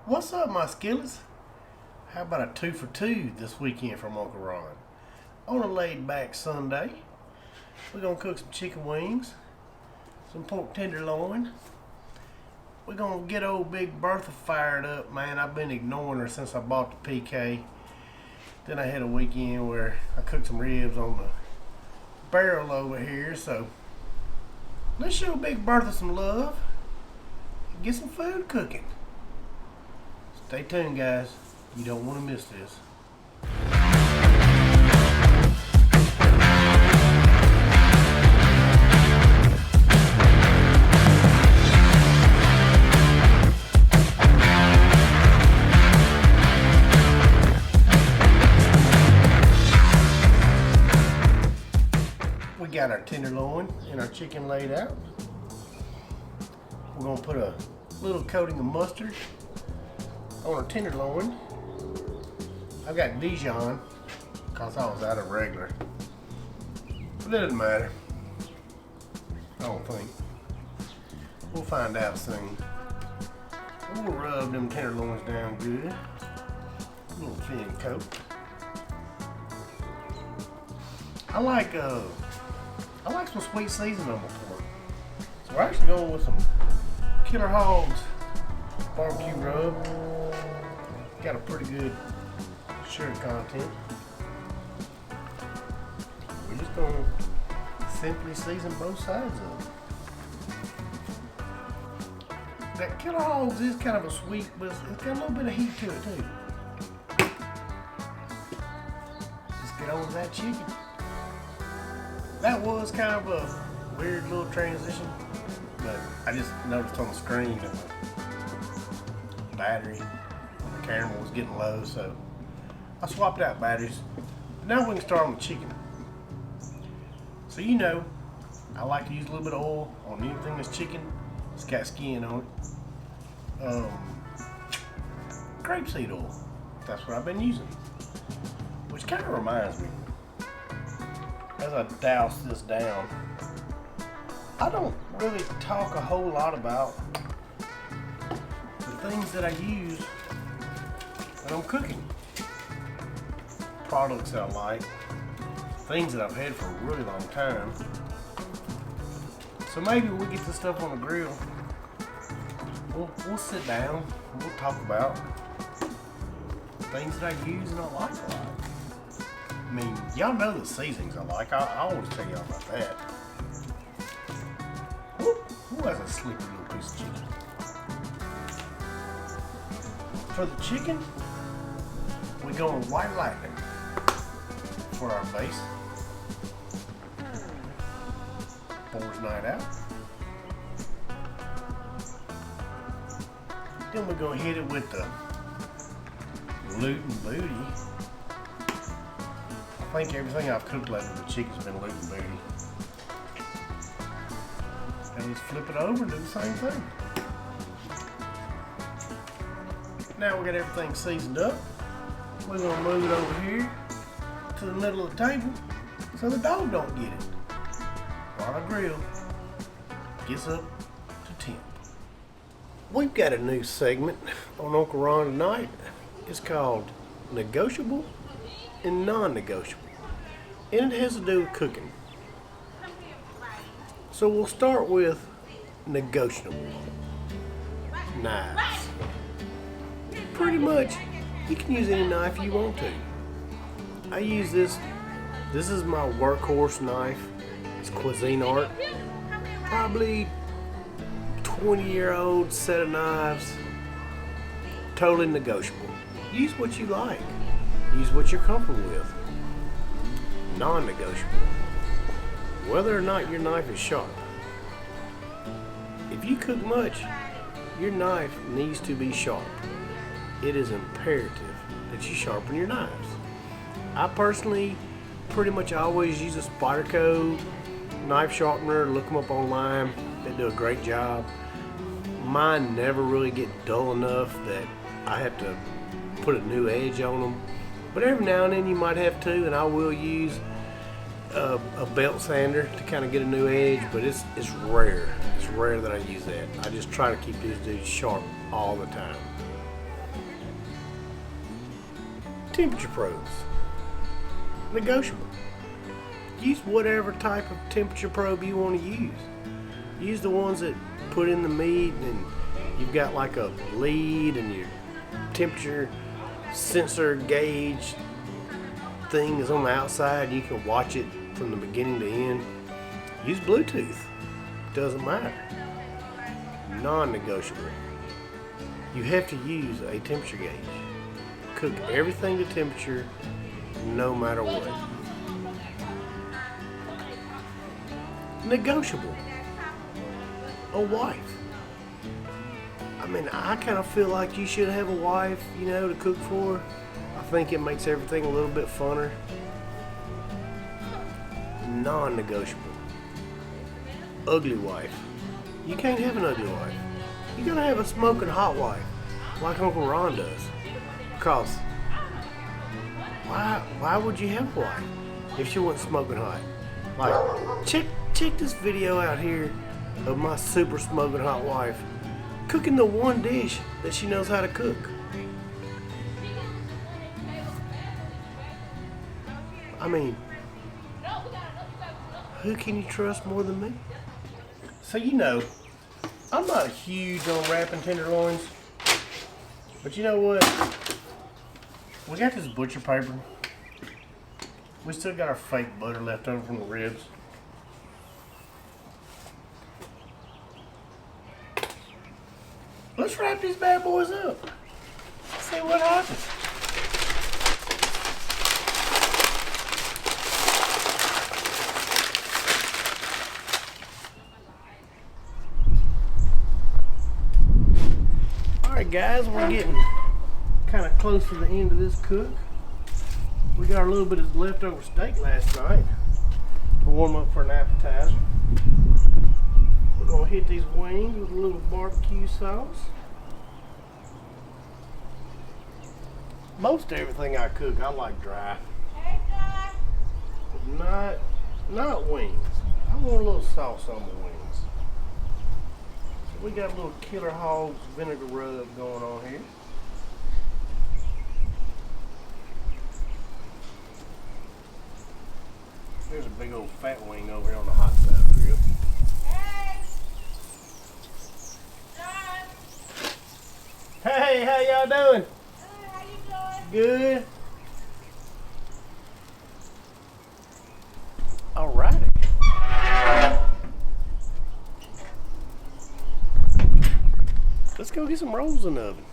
What's up, my skillets? How about a 2 for 2 this weekend from Uncle Ron? On a laid back Sunday, we're gonna cook some chicken wings, some pork tenderloin. We're gonna get old Big Bertha fired up, man. I've been ignoring her since I bought the PK. Then I had a weekend where I cooked some ribs on the barrel over here, so let's show Big Bertha some love and get some food cooking. Stay tuned, guys. You don't want to miss this. We got our tenderloin and our chicken laid out. We're gonna put a little coating of mustard on our tenderloin. I've got Dijon because I was out of regular, but it doesn't matter. I don't think. We'll find out soon. We'll rub them tenderloins down good. A little thin coat. I like some sweet seasoning on my pork. So we're actually going with some Killer Hogs barbecue rub. Got a pretty good sugar content. We're just gonna simply season both sides of it. That Killer Hogs is kind of a sweet, but it's got a little bit of heat to it too. Let's get on with that chicken. That was kind of a weird little transition, but I just noticed on the screen that the battery on the camera was getting low, so I swapped out batteries. Now we can start on the chicken. So you know, I like to use a little bit of oil on anything that's chicken. It's got skin on it. Grapeseed oil. That's what I've been using. Which kind of reminds me, as I douse this down, I don't really talk a whole lot about the things that I use when I'm cooking. Products that I like, things that I've had for a really long time. So maybe when we get this stuff on the grill, we'll sit down and we'll talk about things that I use and I like a lot. I mean, y'all know the seasonings I like. I always tell y'all about that. Who has a slippery little piece of chicken? For the chicken, we're going white lightning for our base. Boar's night out. Then we're going to hit it with the loot and booty. I think everything I've cooked lately with chicken's been loot and booty. And let's flip it over and do the same thing. Now we got everything seasoned up. We're gonna move it over here to the middle of the table so the dog don't get it. While our grill gets up to temp. We've got a new segment on Uncle Ron tonight. It's called Negotiable and Non-negotiable, and it has to do with cooking. So we'll start with negotiable knives. Pretty much, you can use any knife you want to. I use this. This is my workhorse knife. It's Cuisinart. Probably 20-year-old set of knives. Totally negotiable. Use what you like. Use what you're comfortable with. Non-negotiable. Whether or not your knife is sharp. If you cook much, your knife needs to be sharp. It is imperative that you sharpen your knives. I personally pretty much always use a Spyderco knife sharpener. Look them up online. They do a great job. Mine never really get dull enough that I have to put a new edge on them. But every now and then you might have to, and I will use a belt sander to kind of get a new edge, but it's rare. It's rare that I use that. I just try to keep these dudes sharp all the time. temperature probes. Negotiable. Use whatever type of temperature probe you want to use. Use the ones that put in the meat and you've got like a lead and your temperature sensor gauge thing is on the outside. You can watch it from the beginning to end. Use Bluetooth. Doesn't matter. Non-negotiable. You have to use a temperature gauge. Cook everything to temperature no matter what. Negotiable. A wife. I mean, I kind of feel like you should have a wife, you know, to cook for. I think it makes everything a little bit funner. Non-negotiable. Ugly wife. You can't have an ugly wife. You're gonna have a smoking hot wife, like Uncle Ron does. Because why would you have a wife if she wasn't smoking hot? Like, check this video out here of my super smoking hot wife cooking the one dish that she knows how to cook. I mean, who can you trust more than me? So you know, I'm not huge on wrapping tenderloins, but you know what? We got this butcher paper. We still got our fake butter left over from the ribs. Let's wrap these bad boys up. See what happens. Alright guys, we're getting kind of close to the end of this cook. We got a little bit of leftover steak last night to warm up for an appetizer. We're going to hit these wings with a little barbecue sauce. Most everything I cook, I like dry. Not wings. I want a little sauce on the wings. So we got a little Killer Hogs vinegar rub going on here. There's a big old fat wing over here on the hot side grill. Hey, how y'all doing? Good, how you doing? Good. Alrighty. Let's go get some rolls in the oven.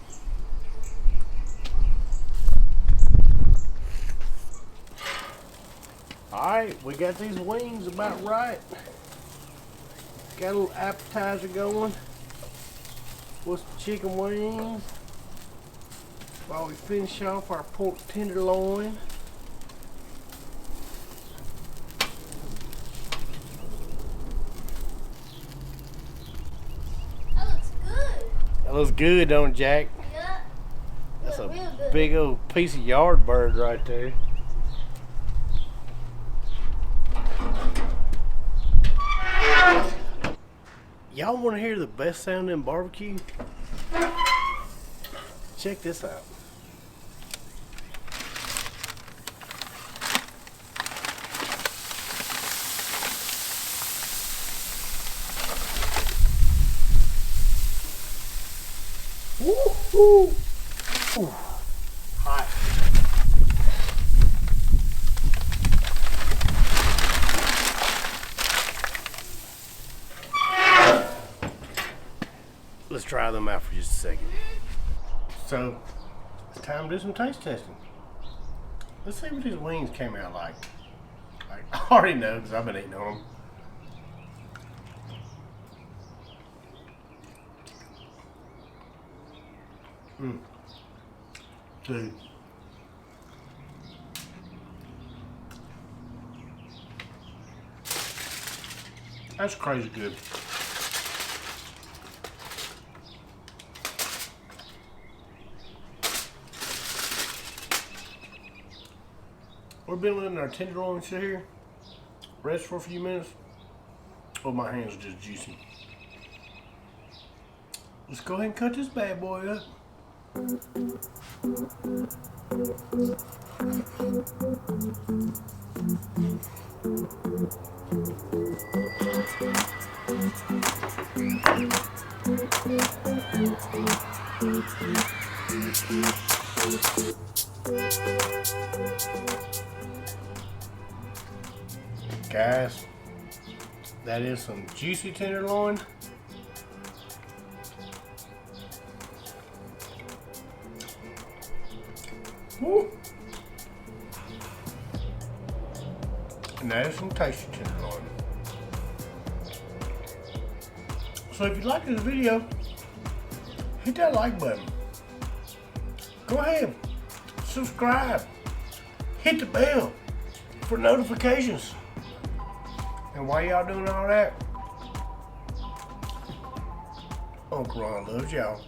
Alright, we got these wings about right. Got a little appetizer going with some chicken wings while we finish off our pork tenderloin. That looks good. That looks good, don't it, Jack? Yeah. That's a real good. big old piece of yard bird right there. Y'all want to hear the best sound in barbecue? Check this out. Woo-hoo! Ooh, hot. Let's try them out for just a second. So, it's time to do some taste testing. Let's see what these wings came out like. I already know because I've been eating on them. Dude. That's crazy good. We've been letting our tenderloins sit here, rest for a few minutes. Oh, my hands are just juicy. Let's go ahead and cut this bad boy up. Guys, that is some juicy tenderloin. Woo. And that is some tasty tenderloin. So if you like this video, hit that like button. Go ahead, subscribe, hit the bell for notifications. And while y'all doing all that, Uncle Ron loves y'all.